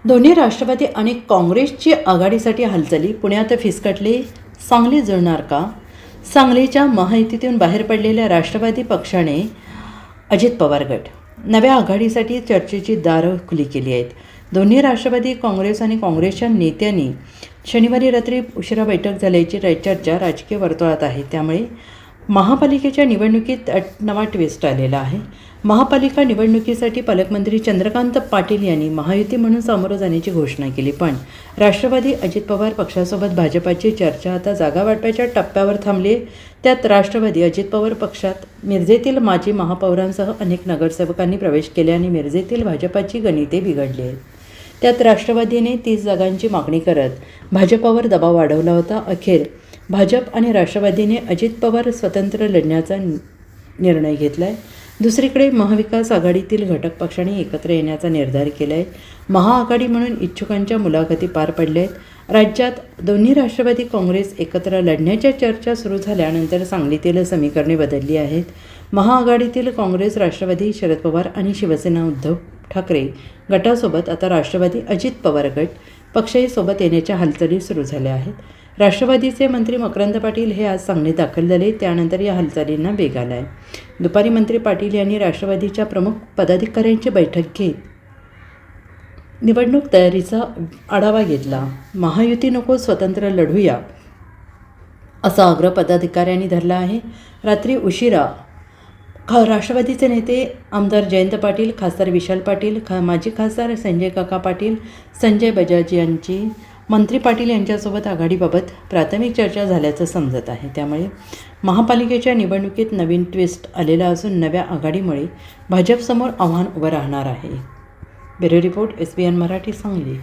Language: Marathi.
दोन्ही राष्ट्रवादी आणि काँग्रेसची आघाडीसाठी हालचाली पुण्यात फिसकटली. सांगली जुळणार का? सांगलीच्या महायुतीतून बाहेर पडलेल्या राष्ट्रवादी पक्षाने अजित पवार गट नव्या आघाडीसाठी चर्चेची दारं खुली केली आहेत. दोन्ही राष्ट्रवादी काँग्रेस आणि काँग्रेसच्या नेत्यांनी शनिवारी रात्री उशिरा बैठक झाल्याची चर्चा राजकीय वर्तुळात आहे. त्यामुळे महापालिकेच्या निवडणुकीत नवा ट्विस्ट आलेला आहे. महापालिका निवडणुकीसाठी पालकमंत्री चंद्रकांत पाटील यांनी महायुती म्हणून सामोरं जाण्याची घोषणा केली. पण राष्ट्रवादी अजित पवार पक्षासोबत भाजपाची चर्चा आता जागा वाटपाच्या टप्प्यावर थांबली आहे. त्यात राष्ट्रवादी अजित पवार पक्षात मिरजेतील माजी महापौरांसह अनेक नगरसेवकांनी प्रवेश केल्याने मिरजेतील भाजपाची गणिते बिघडली आहेत. त्यात राष्ट्रवादीने 30 जागांची मागणी करत भाजपावर दबाव वाढवला होता. अखेर भाजप आणि राष्ट्रवादीने अजित पवार स्वतंत्र लढण्याचा निर्णय घेतला आहे. दुसरीकडे महाविकास आघाडीतील घटक पक्षांनी एकत्र येण्याचा निर्धार केला आहे. महाआघाडी म्हणून इच्छुकांच्या मुलाखती पार पडल्या आहेत. राज्यात दोन्ही राष्ट्रवादी काँग्रेस एकत्र लढण्याच्या चर्चा सुरू झाल्यानंतर सांगलीतील समीकरणे बदलली आहेत. महाआघाडीतील काँग्रेस, राष्ट्रवादी शरद पवार आणि शिवसेना उद्धव ठाकरे गटासोबत आता राष्ट्रवादी अजित पवार गट पक्षही सोबत येण्याच्या हालचाली सुरू झाल्या आहेत. राष्ट्रवादीचे मंत्री मकरंद पाटील हे आज सांगलीत दाखल झाले. त्यानंतर या हालचालींना वेग आला आहे. दुपारी मंत्री पाटील यांनी राष्ट्रवादीच्या प्रमुख पदाधिकाऱ्यांची बैठक घेत निवडणूक तयारीचा आढावा घेतला. महायुती नको, स्वतंत्र लढूया असा आग्रह पदाधिकाऱ्यांनी धरला आहे. रात्री उशिरा राष्ट्रवादीचे नेते आमदार जयंत पाटील, खासदार विशाल पाटील, माजी खासदार संजय काका पाटील, संजय बजाज यांची मंत्री पाटील यांच्यासोबत आघाडीबाबत प्राथमिक चर्चा झाल्याचं समजत आहे. त्यामुळे महापालिकेच्या निवडणुकीत नवीन ट्विस्ट आलेला असून नव्या आघाडीमुळे भाजपसमोर आव्हान उभं राहणार आहे. Bureau report, SBN Marathi, Sangli.